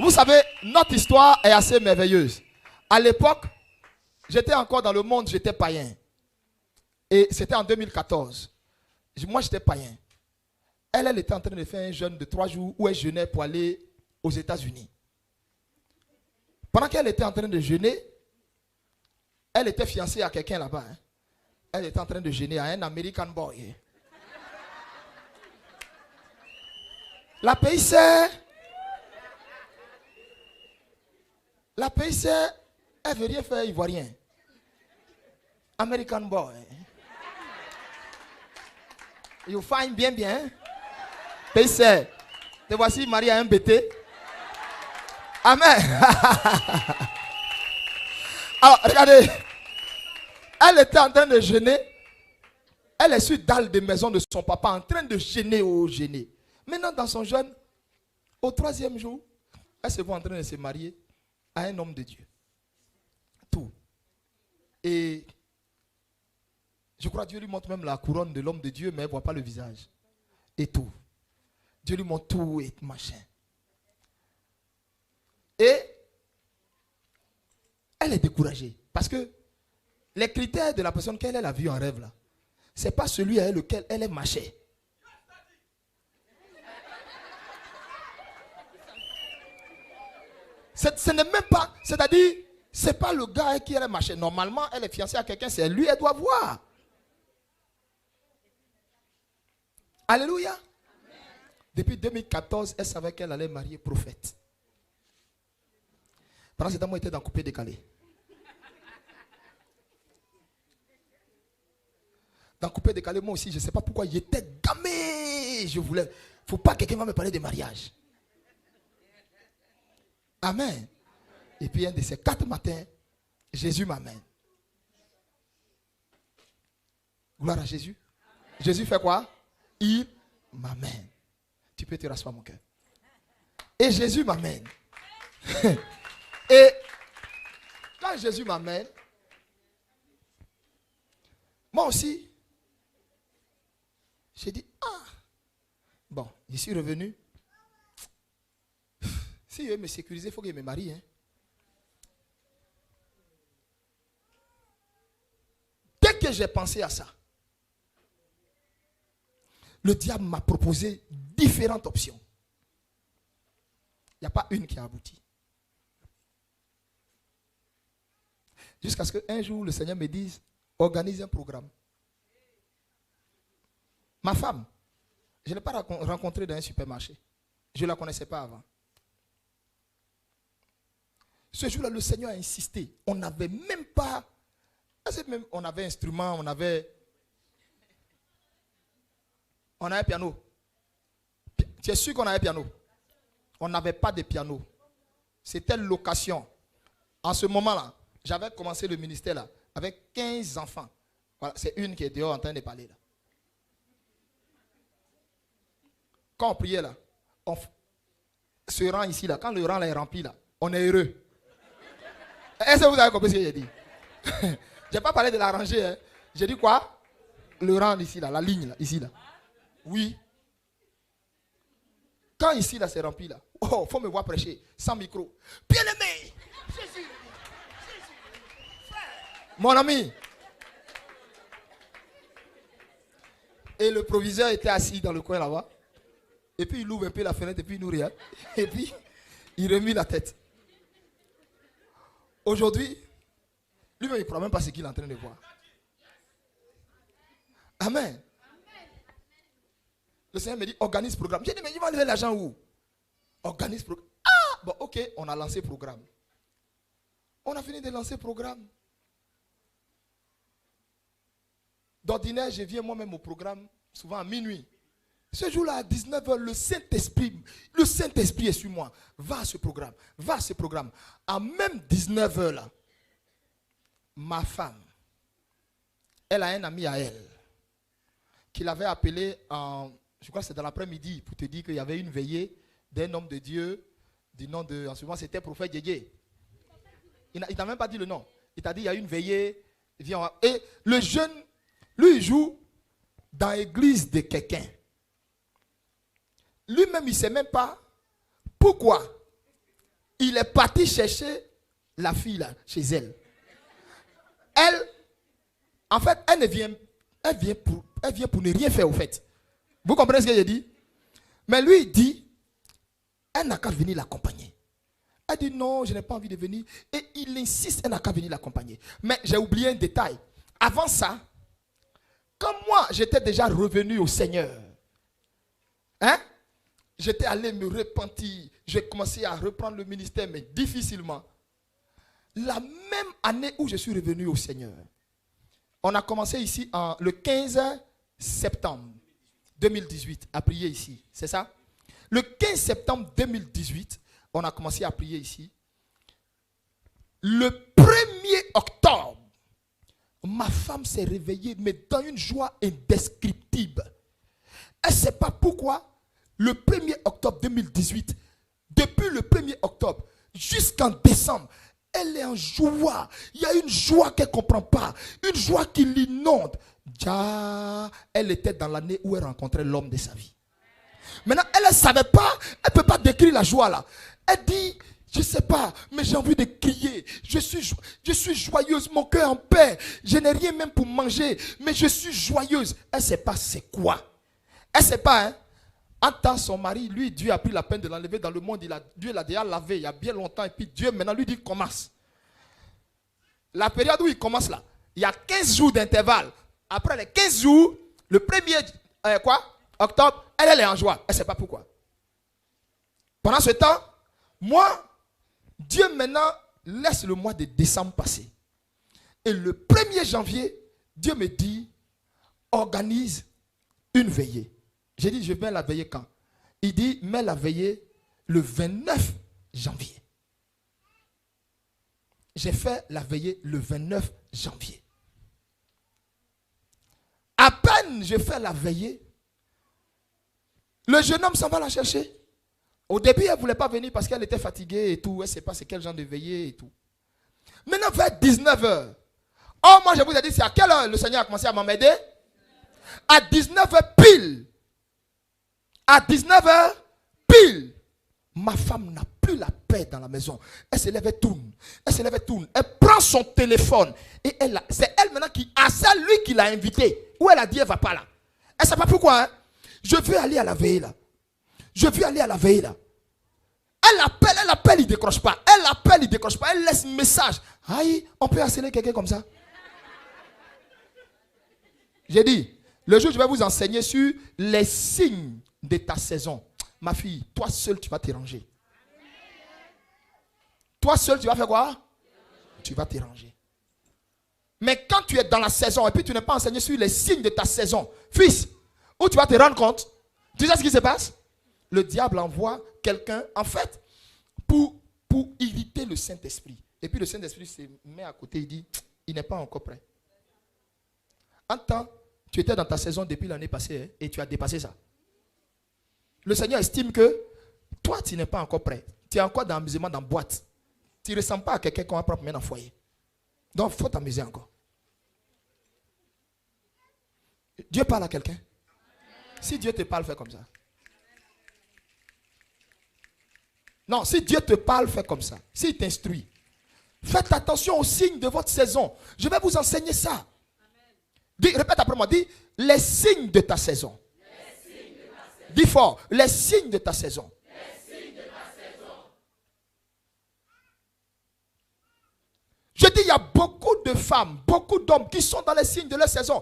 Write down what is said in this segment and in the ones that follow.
Vous savez, notre histoire est assez merveilleuse. À l'époque, j'étais encore dans le monde, j'étais païen. Et c'était en 2014. Moi, j'étais païen. Elle était en train de faire un jeûne de 3 jours où elle jeûnait pour aller aux États-Unis. Pendant qu'elle était en train de jeûner, elle était fiancée à quelqu'un là-bas. Hein. Elle était en train de jeûner à un American boy. La pays elle veut rien faire ivoirien. American boy. You find bien. Pays te voici marié à un BT. Amen. Alors, regardez. Elle était en train de jeûner. Elle est sur dalle de maison de son papa en train de jeûner. Maintenant, dans son jeûne, au 3e jour, elle se voit en train de se marier à un homme de Dieu. Tout. Et je crois que Dieu lui montre même la couronne de l'homme de Dieu, mais elle ne voit pas le visage. Et tout. Dieu lui montre tout et machin. Et elle est découragée. Parce que les critères de la personne qu'elle a vue en rêve, là, ce n'est pas celui avec lequel elle est marchée. Ce n'est même pas, c'est-à-dire, ce n'est pas le gars avec qui elle est marchée. Normalement, elle est fiancée à quelqu'un, c'est lui, elle doit voir. Alléluia. Amen. Depuis 2014, elle savait qu'elle allait marier prophète. Pendant ce temps, moi, j'étais dans coupé décalé. Dans coupé décalé, moi aussi, je ne sais pas pourquoi, j'étais gamé. Je voulais, il ne faut pas que quelqu'un va me parler de mariage. Amen. Et puis, un de ces 4 matins, Jésus m'amène. Gloire à Jésus. Amen. Jésus fait quoi? Il m'amène. Tu peux te rasseoir, mon cœur. Et Jésus m'amène. Et quand Jésus m'amène, moi aussi, j'ai dit, bon, je suis revenu. Si il veut me sécuriser, il faut qu'il me marie. Hein. Dès que j'ai pensé à ça, le diable m'a proposé différentes options. Il n'y a pas une qui a abouti. Jusqu'à ce qu'un jour, le Seigneur me dise, organise un programme. Ma femme, je ne l'ai pas rencontrée dans un supermarché. Je ne la connaissais pas avant. Ce jour-là, le Seigneur a insisté. On n'avait même pas... On avait instrument, on avait piano. Tu es sûr qu'on avait piano? On n'avait pas de piano. C'était location. En ce moment-là, j'avais commencé le ministère là, avec 15 enfants. Voilà, c'est une qui est dehors en train de parler là. Quand on priait là, ce rang ici là, quand le rang là est rempli là, on est heureux. Est-ce que vous avez compris ce que j'ai dit? Je n'ai pas parlé de la rangée. Hein. J'ai dit quoi? Le rang ici là, la ligne là, ici là. Oui. Quand ici là c'est rempli là, oh, faut me voir prêcher sans micro. Bien-aimé, Jésus, mon ami. Et le proviseur était assis dans le coin là-bas. Et puis il ouvre un peu la fenêtre et puis il nous regarde. Et puis il remue la tête. Aujourd'hui, lui-même il ne croit même pas ce qu'il est en train de voir. Amen. Le Seigneur me dit, organise programme. J'ai dit, mais il va lever l'argent où? Organise programme. Ah, bon, ok, on a lancé programme. On a fini de lancer programme. D'ordinaire, je viens moi-même au programme, souvent à minuit. Ce jour-là, à 19h, le Saint-Esprit est sur moi. Va à ce programme, va à ce programme. À même 19h, là, ma femme, elle a un ami à elle, qui l'avait appelé je crois que c'est dans l'après-midi, pour te dire qu'il y avait une veillée d'un homme de Dieu, du nom de, en ce moment c'était prophète Djédjé. Il ne t'a même pas dit le nom. Il t'a dit il y a une veillée, viens. Et le jeune, lui, il joue dans l'église de quelqu'un. Lui-même, il ne sait même pas pourquoi il est parti chercher la fille là, chez elle. Elle, en fait, elle vient pour ne rien faire au fait. Vous comprenez ce que j'ai dit? Mais lui, il dit, elle n'a qu'à venir l'accompagner. Elle dit non, je n'ai pas envie de venir. Et il insiste, elle n'a qu'à venir l'accompagner. Mais j'ai oublié un détail. Avant ça, quand moi, j'étais déjà revenu au Seigneur, hein, j'étais allé me repentir. J'ai commencé à reprendre le ministère, mais difficilement. La même année où je suis revenu au Seigneur, on a commencé ici le 15 septembre 2018 à prier ici. C'est ça? Le 15 septembre 2018, on a commencé à prier ici. Le 1er octobre, ma femme s'est réveillée, mais dans une joie indescriptible. Elle ne sait pas pourquoi. Le 1er octobre 2018, depuis le 1er octobre jusqu'en décembre, elle est en joie. Il y a une joie qu'elle ne comprend pas. Une joie qui l'inonde. Elle était dans l'année où elle rencontrait l'homme de sa vie. Maintenant, elle ne savait pas. Elle ne peut pas décrire la joie là. Elle dit, je ne sais pas, mais j'ai envie de crier. Je suis joyeuse, mon cœur en paix. Je n'ai rien même pour manger, mais je suis joyeuse. Elle ne sait pas c'est quoi. Elle ne sait pas, hein. En tant son mari, lui, Dieu a pris la peine de l'enlever dans le monde. Dieu l'a déjà lavé il y a bien longtemps. Et puis Dieu maintenant lui dit commence. La période où il commence là, il y a 15 jours d'intervalle. Après les 15 jours, le 1er octobre, elle est en joie. Elle ne sait pas pourquoi. Pendant ce temps, moi, Dieu maintenant laisse le mois de décembre passer. Et le 1er janvier, Dieu me dit, organise une veillée. J'ai dit, je vais la veiller quand? Il dit, mets la veillée le 29 janvier. J'ai fait la veillée le 29 janvier. À peine je fais la veillée, le jeune homme s'en va la chercher. Au début, elle ne voulait pas venir parce qu'elle était fatiguée et tout. Elle ne sait pas c'est quel genre de veillée et tout. Maintenant, vers 19h. Oh, moi, je vous ai dit, c'est à quelle heure le Seigneur a commencé à m'aider? À 19h pile. À 19h pile. Ma femme n'a plus la paix dans la maison. Elle se lève et tourne. Elle se lève et tourne. Elle prend son téléphone. Et c'est elle maintenant c'est lui qui l'a invité. Où elle a dit, elle ne va pas là. Elle ne sait pas pourquoi. Hein? Je veux aller à la veille là. Je veux aller à la veille là. Elle appelle, il ne décroche pas. Elle appelle, il ne décroche pas. Elle laisse un message. Aïe, on peut harceler quelqu'un comme ça. J'ai dit, le jour je vais vous enseigner sur les signes de ta saison. Ma fille, toi seul tu vas te ranger. Toi seul tu vas faire quoi? Tu vas te ranger. Mais quand tu es dans la saison et puis tu n'es pas enseigné sur les signes de ta saison, fils, où tu vas te rendre compte, tu sais ce qui se passe? Le diable envoie quelqu'un, en fait, pour irriter le Saint-Esprit. Et puis le Saint-Esprit se met à côté, il dit, il n'est pas encore prêt. En temps, tu étais dans ta saison depuis l'année passée hein, et tu as dépassé ça. Le Seigneur estime que toi, tu n'es pas encore prêt. Tu es encore dans l'amusement, dans la boîte. Tu ne ressembles pas à quelqu'un qu'on va prendre dans le foyer. Donc, il faut t'amuser encore. Dieu parle à quelqu'un. Si Dieu te parle, fais comme ça. Non, si Dieu te parle, fais comme ça. S'il t'instruit, faites attention aux signes de votre saison. Je vais vous enseigner ça. Dis, répète après moi, dis les signes de ta saison. Dis fort, les signes de ta saison. Je dis, il y a beaucoup de femmes, beaucoup d'hommes qui sont dans les signes de leur saison.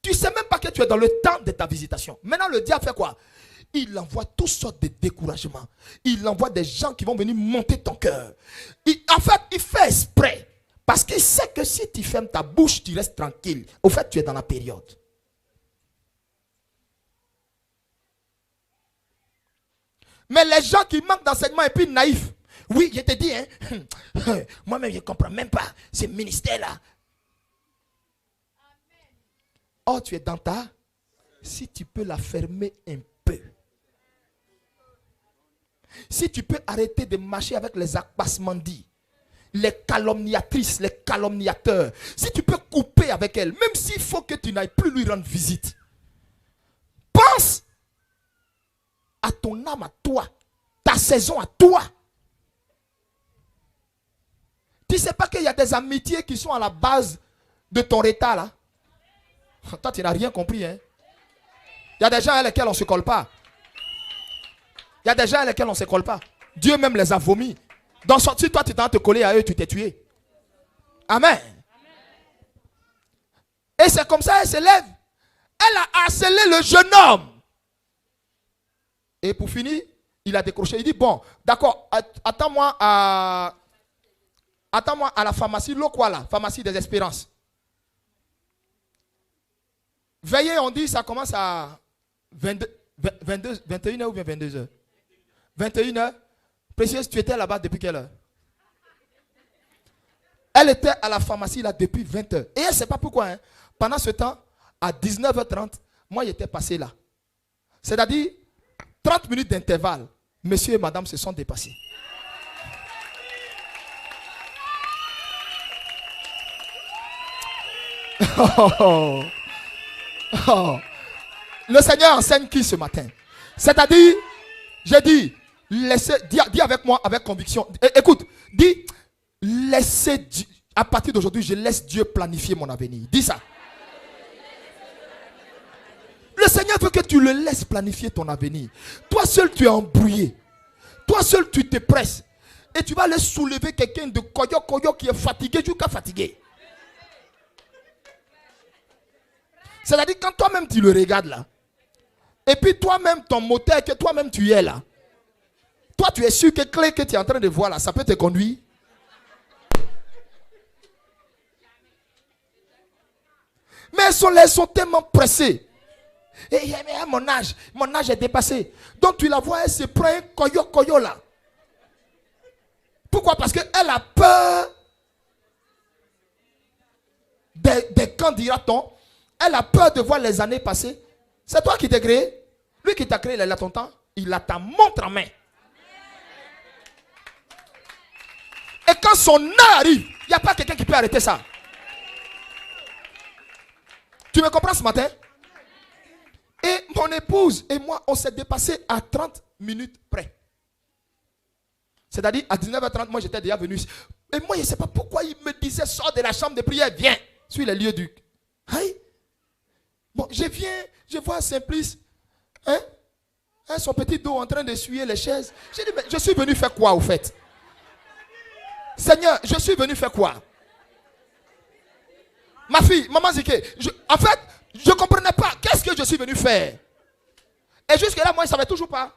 Tu ne sais même pas que tu es dans le temps de ta visitation. Maintenant, le diable fait quoi? Il envoie toutes sortes de découragements. Il envoie des gens qui vont venir monter ton cœur. En fait, il fait exprès. Parce qu'il sait que si tu fermes ta bouche, tu restes tranquille. Au fait, tu es dans la période. Mais les gens qui manquent d'enseignement et puis naïfs, oui, je te dis, hein, moi-même, je ne comprends même pas ce ministère-là. Oh, tu es dans ta... Si tu peux la fermer un peu. Si tu peux arrêter de marcher avec les akbasmandis, les calomniatrices, les calomniateurs. Si tu peux couper avec elles, même s'il faut que tu n'ailles plus lui rendre visite. Pense à ton âme, à toi. Ta saison à toi. sais pas qu'il y a des amitiés qui sont à la base de ton état là? Toi, tu n'as rien compris. Hein? Il y a des gens à lesquels on ne se colle pas. Il y a des gens à lesquels on ne se colle pas. Dieu même les a vomis. Donc, si toi, tu t'en te coller à eux, tu t'es tué. Amen. Et c'est comme ça, elle se lève. Elle a harcelé le jeune homme. Et pour finir, il a décroché. Il dit, bon, d'accord, attends-moi à la pharmacie Lokwala, pharmacie des Espérances. Veillez, on dit, ça commence à 21h ou bien 22h. 21h. Précieuse, tu étais là-bas depuis quelle heure? Elle était à la pharmacie là depuis 20h. Et elle ne sait pas pourquoi. Hein. Pendant ce temps, à 19h30, moi, j'étais passé là. C'est-à-dire, 30 minutes d'intervalle. Monsieur et madame se sont dépassés. Oh. Oh. Le Seigneur enseigne qui ce matin? C'est-à-dire, j'ai dit, dis avec moi, avec conviction. Écoute, dis, laissez Dieu, à partir d'aujourd'hui, je laisse Dieu planifier mon avenir. Dis ça. Le Seigneur veut que tu le laisses planifier ton avenir. Toi seul, tu es embrouillé. Toi seul, tu te presses. Et tu vas aller soulever quelqu'un de koyo qui est fatigué jusqu'à fatigué. C'est-à-dire quand toi-même tu le regardes là, et puis toi-même ton moteur que toi-même tu es là, toi tu es sûr que clé que tu es en train de voir là, ça peut te conduire. Mais ils sont tellement pressés. Et mon âge est dépassé. Donc tu la vois, elle se prend un koyo là. Pourquoi? Parce qu'elle a peur des quand dira-t-on. Elle a peur de voir les années passer. C'est toi qui t'es créé. Lui qui t'a créé, il a ton temps. Il a ta montre en main. Et quand son heure arrive, il n'y a pas quelqu'un qui peut arrêter ça. Tu me comprends ce matin? Et mon épouse et moi, on s'est dépassé à 30 minutes près. C'est-à-dire, à 19h30, moi j'étais déjà venu. Et moi, je ne sais pas pourquoi il me disait, sors de la chambre de prière, viens. Sur les lieux du... Aïe. Bon, je viens, je vois Simplice, hein, son petit dos en train d'essuyer les chaises. J'ai dit, mais je suis venu faire quoi au fait? Seigneur, je suis venu faire quoi? Ma fille, maman Zike, en fait, je ne comprenais pas. Qu'est-ce que je suis venu faire? Et jusque-là, moi, je ne savais toujours pas.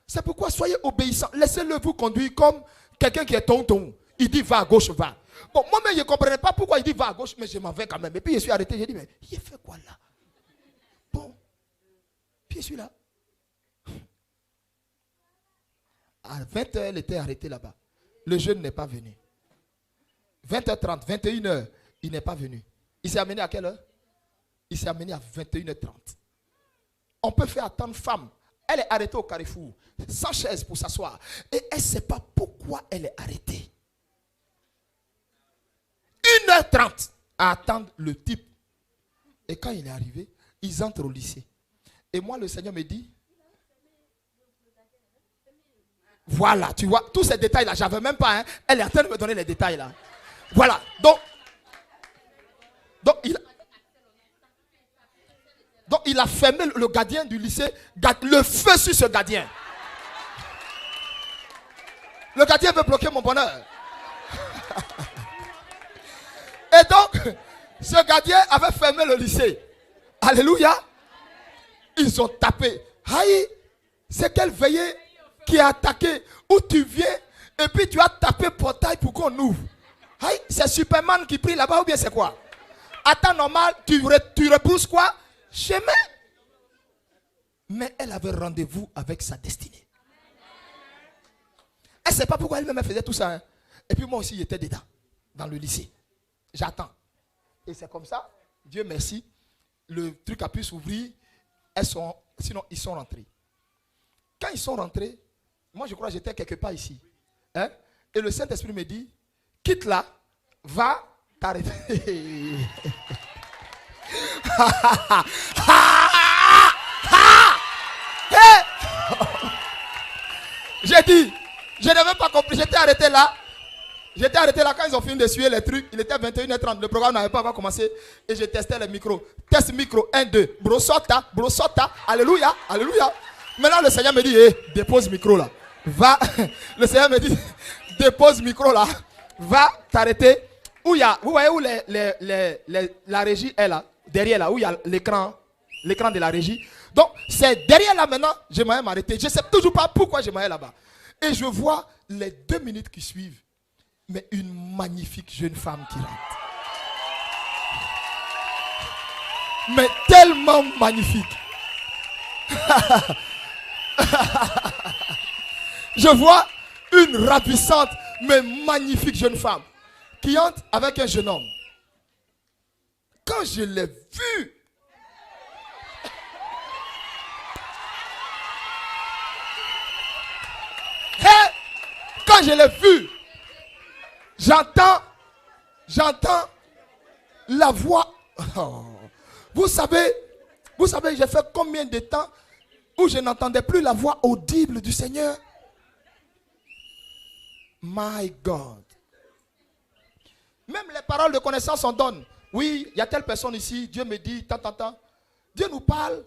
C'est pourquoi soyez obéissants. Laissez-le vous conduire comme quelqu'un qui est tonton. Il dit va à gauche, va. Bon, moi-même, je ne comprenais pas pourquoi il dit va à gauche, mais je m'en vais quand même. Et puis, je suis arrêté. J'ai dit, mais il fait quoi là? Bon. Puis, je suis là. À 20h, elle était arrêtée là-bas. Le jeune n'est pas venu. 20h30, 21h, il n'est pas venu. Il s'est amené à quelle heure? Il s'est amené à 21h30. On peut faire attendre femme. Elle est arrêtée au carrefour, sans chaise pour s'asseoir. Et elle ne sait pas pourquoi elle est arrêtée. 1h30 à attendre le type. Et quand il est arrivé, ils entrent au lycée. Et moi, le Seigneur me dit, voilà, tu vois, tous ces détails-là, j'avais même pas, hein, elle est en train de me donner les détails là. Voilà, donc il a fermé le gardien du lycée, le feu sur ce gardien. Le gardien veut bloquer mon bonheur. Et donc, ce gardien avait fermé le lycée. Alléluia. Ils ont tapé. Aïe, c'est quelle veillée qui a attaqué, où tu viens, et puis tu as tapé portail pour qu'on ouvre. Aïe, c'est Superman qui prie là-bas ou bien c'est quoi? À temps normal, tu repousses quoi? Chemin. Mais elle avait rendez-vous avec sa destinée. Elle ne sait pas pourquoi elle-même faisait tout ça. Hein. Et puis moi aussi, j'étais dedans, dans le lycée. J'attends. Et c'est comme ça, Dieu merci, le truc a pu s'ouvrir. Sinon, ils sont rentrés. Quand ils sont rentrés, moi je crois que j'étais quelque part ici. Hein? Et le Saint-Esprit me dit, quitte là, va t'arrêter. Je n'avais pas compris. J'étais arrêté là. J'étais arrêté là quand ils ont fini de suivre les trucs. Il était 21h30. Le programme n'avait pas encore commencé. Et je testais les micros. Test micro 1, 2. Brosota, brosota. Alléluia, alléluia. Maintenant le Seigneur me dit, dépose micro là. Va. Le Seigneur me dit, dépose micro là. Va t'arrêter. Où il y a, vous voyez où la régie est là. Derrière là, où il y a l'écran de la régie. Donc c'est derrière là maintenant, je m'allais m'arrêter. Je ne sais toujours pas pourquoi je m'allais là-bas. Et je vois les 2 minutes qui suivent. Mais une magnifique jeune femme qui rentre. Mais tellement magnifique. Je vois une ravissante, mais magnifique jeune femme qui entre avec un jeune homme. Quand je l'ai vue, quand je l'ai vue, j'entends la voix. Oh. Vous savez, j'ai fait combien de temps où je n'entendais plus la voix audible du Seigneur? My God. Même les paroles de connaissance on donne. Oui, il y a telle personne ici, Dieu me dit, tant. Dieu nous parle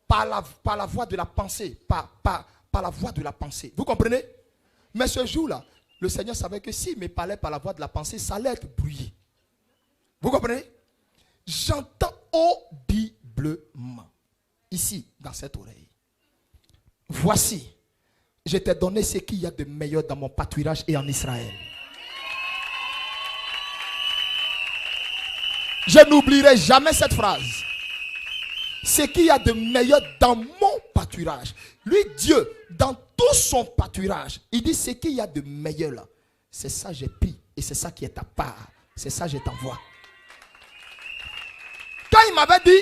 par la voix de la pensée, par la voix de la pensée. Vous comprenez? Mais ce jour-là, le Seigneur savait que s'il me parlait par la voix de la pensée, ça allait être brouillé. Vous comprenez? J'entends audiblement, ici, dans cette oreille. Voici, je t'ai donné ce qu'il y a de meilleur dans mon pâturage et en Israël. Je n'oublierai jamais cette phrase. Ce qu'il y a de meilleur dans mon pâturage. Lui, Dieu, dans tout son pâturage, il dit ce qu'il y a de meilleur là. C'est ça que j'ai pris et c'est ça qui est ta part. C'est ça que je t'envoie. Quand il m'avait dit,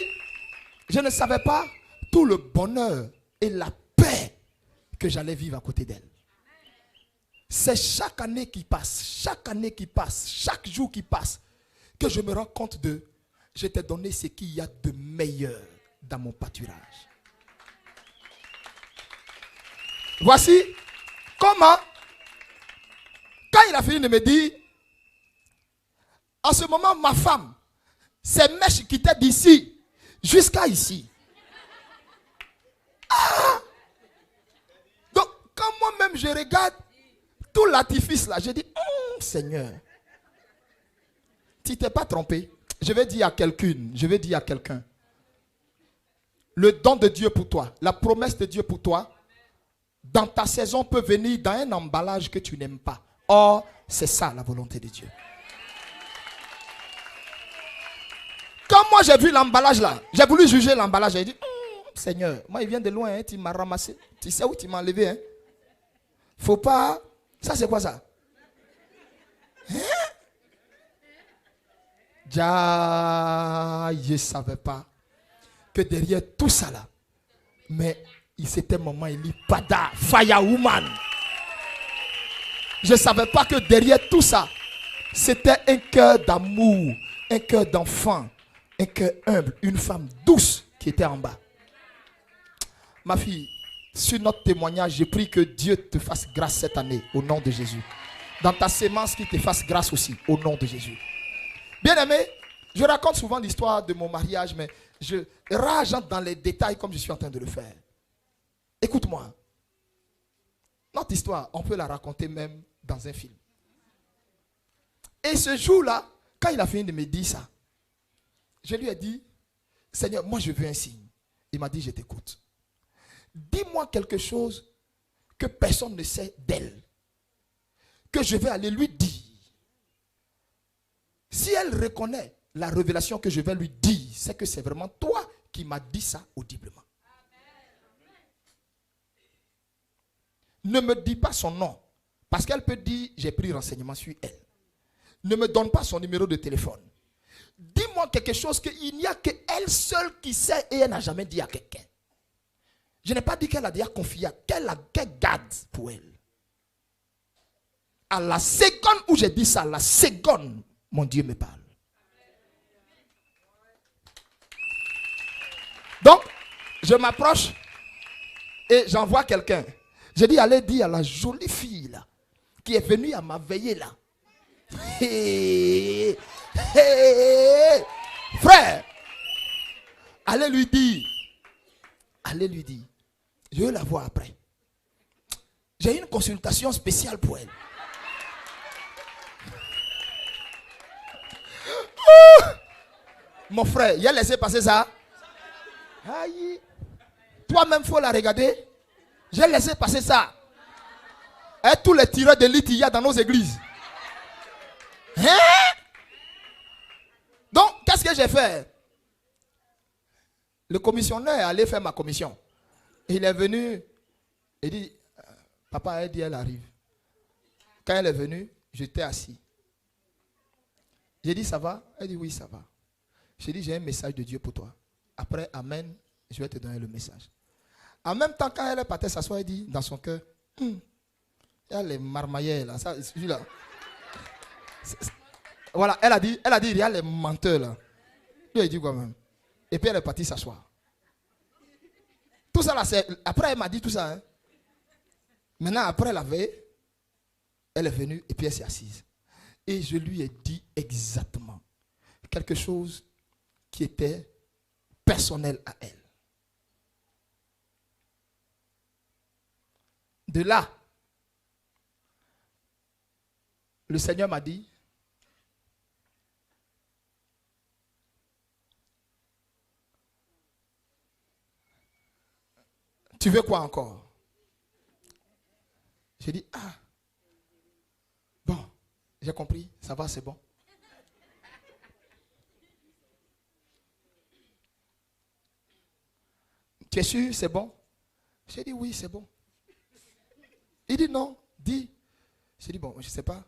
je ne savais pas tout le bonheur et la paix que j'allais vivre à côté d'elle. C'est chaque année qui passe, chaque jour qui passe, que je me rends compte de, je t'ai donné ce qu'il y a de meilleur dans mon pâturage. Voici comment, quand il a fini de me dire, en ce moment, ma femme, ses mèches quittaient d'ici jusqu'à ici. Ah! Donc, quand moi-même je regarde tout l'artifice là, je dis, Seigneur, tu ne t'es pas trompé. Je vais dire à quelqu'un, le don de Dieu pour toi, la promesse de Dieu pour toi, dans ta saison peut venir dans un emballage que tu n'aimes pas. Or, c'est ça la volonté de Dieu. Quand moi j'ai vu l'emballage là, j'ai voulu juger l'emballage, j'ai dit, Seigneur, moi il vient de loin, hein, tu m'as ramassé. Tu sais où tu m'as enlevé, hein? Faut pas. Ça c'est quoi ça? Hein? Je ne savais pas que derrière tout ça là, mais il s'était maman Eli Pada, Fire Woman. Je ne savais pas que derrière tout ça, c'était un cœur d'amour, un cœur d'enfant, un cœur humble, une femme douce qui était en bas. Ma fille, sur notre témoignage, je prie que Dieu te fasse grâce cette année, au nom de Jésus. Dans ta sémence, qu'il te fasse grâce aussi, au nom de Jésus. Bien aimé, je raconte souvent l'histoire de mon mariage, mais je rage dans les détails comme je suis en train de le faire. Écoute-moi. Notre histoire, on peut la raconter même dans un film. Et ce jour-là, quand il a fini de me dire ça, je lui ai dit, Seigneur, moi je veux un signe. Il m'a dit, je t'écoute. Dis-moi quelque chose que personne ne sait d'elle, que je vais aller lui dire. Si elle reconnaît la révélation que je vais lui dire, c'est que c'est vraiment toi qui m'as dit ça audiblement. Ne me dis pas son nom, parce qu'elle peut dire, j'ai pris renseignement sur elle. Ne me donne pas son numéro de téléphone. Dis-moi quelque chose qu'il n'y a qu'elle seule qui sait et elle n'a jamais dit à quelqu'un. Je n'ai pas dit qu'elle a déjà confié, qu'elle garde pour elle. À la seconde où j'ai dit ça, à la seconde, mon Dieu me parle. Donc, je m'approche et j'envoie quelqu'un. J'ai dit, allez dire à la jolie fille là, qui est venue à ma veillée là. Hey, hey, frère, allez lui dire, je veux la voir après. J'ai une consultation spéciale pour elle. Mon frère, il a laissé passer ça. Aïe. Toi-même, il faut la regarder. J'ai laissé passer ça. Et tous les tireurs d'élite il y a dans nos églises. Hein? Donc, qu'est-ce que j'ai fait? Le commissionnaire est allé faire ma commission. Il est venu. Il dit, papa, elle dit, elle arrive. Quand elle est venue, j'étais assis. J'ai dit, ça va? Elle dit, oui, ça va. J'ai dit, j'ai un message de Dieu pour toi. Après, amen, je vais te donner le message. En même temps, quand elle partait s'asseoir, elle dit, dans son cœur, il y a les marmaillers là, ça, celui-là. Voilà, elle a dit, il y a les menteurs là. Lui, il dit quoi même. Et puis elle est partie s'asseoir. Tout ça là, c'est... Après, elle m'a dit tout ça. Hein. Maintenant, après la veille, elle est venue et puis elle s'est assise. Et je lui ai dit exactement quelque chose qui était personnel à elle. De là, le Seigneur m'a dit, tu veux quoi encore? J'ai dit, ah, bon, j'ai compris, ça va, c'est bon. Tu es sûr, c'est bon? J'ai dit, oui, c'est bon. Il dit, non, dis. J'ai dit, bon, je ne sais pas.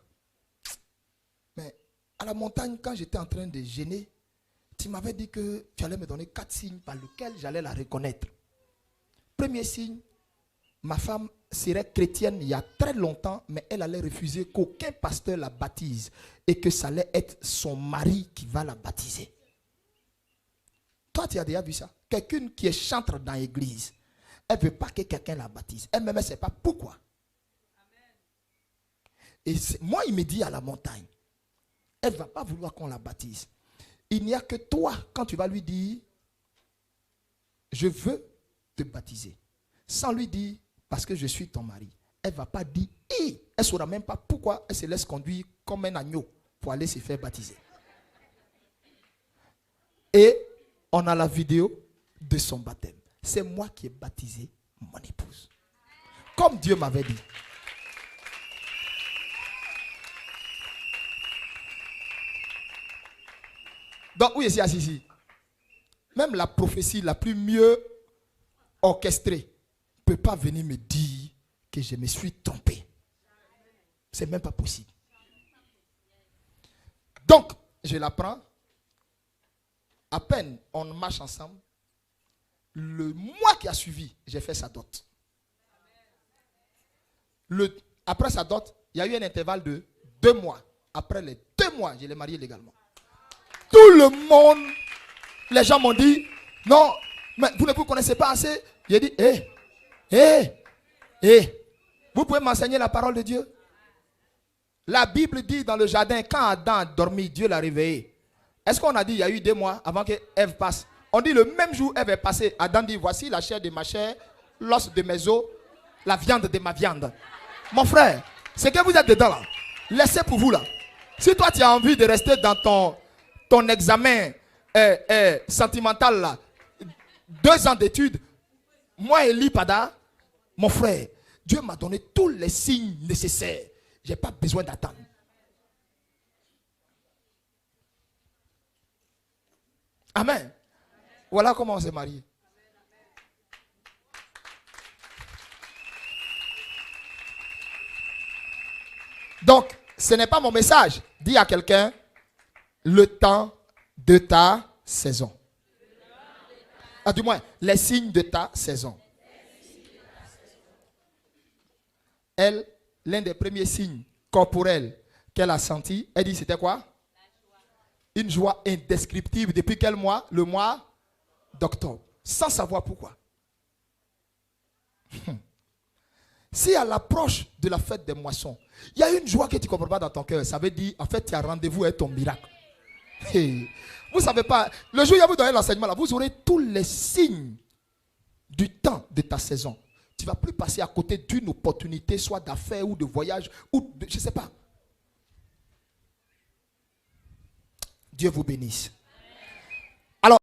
Mais à la montagne, quand j'étais en train de jeûner, tu m'avais dit que tu allais me donner 4 signes par lesquels j'allais la reconnaître. Premier signe, ma femme serait chrétienne il y a très longtemps, mais elle allait refuser qu'aucun pasteur la baptise et que ça allait être son mari qui va la baptiser. Toi, tu as déjà vu ça? Quelqu'un qui est chantre dans l'église, elle ne veut pas que quelqu'un la baptise. Elle-même, elle ne sait pas pourquoi. Et moi, il me dit à la montagne, elle ne va pas vouloir qu'on la baptise. Il n'y a que toi, quand tu vas lui dire, je veux te baptiser, sans lui dire, parce que je suis ton mari. Elle ne va pas dire, hey! Elle ne saura même pas pourquoi elle se laisse conduire comme un agneau pour aller se faire baptiser. Et on a la vidéo de son baptême. C'est moi qui ai baptisé mon épouse. Comme Dieu m'avait dit. Donc, oui, c'est assis ici. Même la prophétie la plus mieux orchestrée ne peut pas venir me dire que je me suis trompé. C'est même pas possible. Donc, je la prends. À peine on marche ensemble. Le mois qui a suivi, j'ai fait sa dot. Après sa dot, il y a eu un intervalle de 2 mois. Après les 2 mois, je l'ai mariée légalement. Tout le monde, les gens m'ont dit, non, mais vous ne vous connaissez pas assez. J'ai dit, vous pouvez m'enseigner la parole de Dieu? La Bible dit dans le jardin, quand Adam a dormi, Dieu l'a réveillé. Est-ce qu'on a dit, il y a eu 2 mois avant que Ève passe? On dit le même jour, Ève est passée. Adam dit, voici la chair de ma chair, l'os de mes os, la viande de ma viande. Mon frère, c'est que vous êtes dedans là. Laissez pour vous là. Si toi tu as envie de rester dans ton examen sentimental là, 2 ans d'études, moi Eli Pada, mon frère, Dieu m'a donné tous les signes nécessaires. Je n'ai pas besoin d'attendre. Amen. Voilà comment on s'est marié. Donc, ce n'est pas mon message. Dis à quelqu'un, le temps de ta saison. Ah, du moins, les signes de ta saison. Elle, l'un des premiers signes corporels qu'elle a senti, elle dit c'était quoi? Une joie indescriptible. Depuis quel mois? Le mois d'octobre. Sans savoir pourquoi. Si à l'approche de la fête des moissons, il y a une joie que tu ne comprends pas dans ton cœur, ça veut dire, en fait, tu as rendez-vous avec ton miracle. Hey. Vous ne savez pas, le jour où il vous donner l'enseignement, là, vous aurez tous les signes du temps de ta saison. Tu ne vas plus passer à côté d'une opportunité, soit d'affaires ou de voyage, ou de, je ne sais pas. Dieu vous bénisse.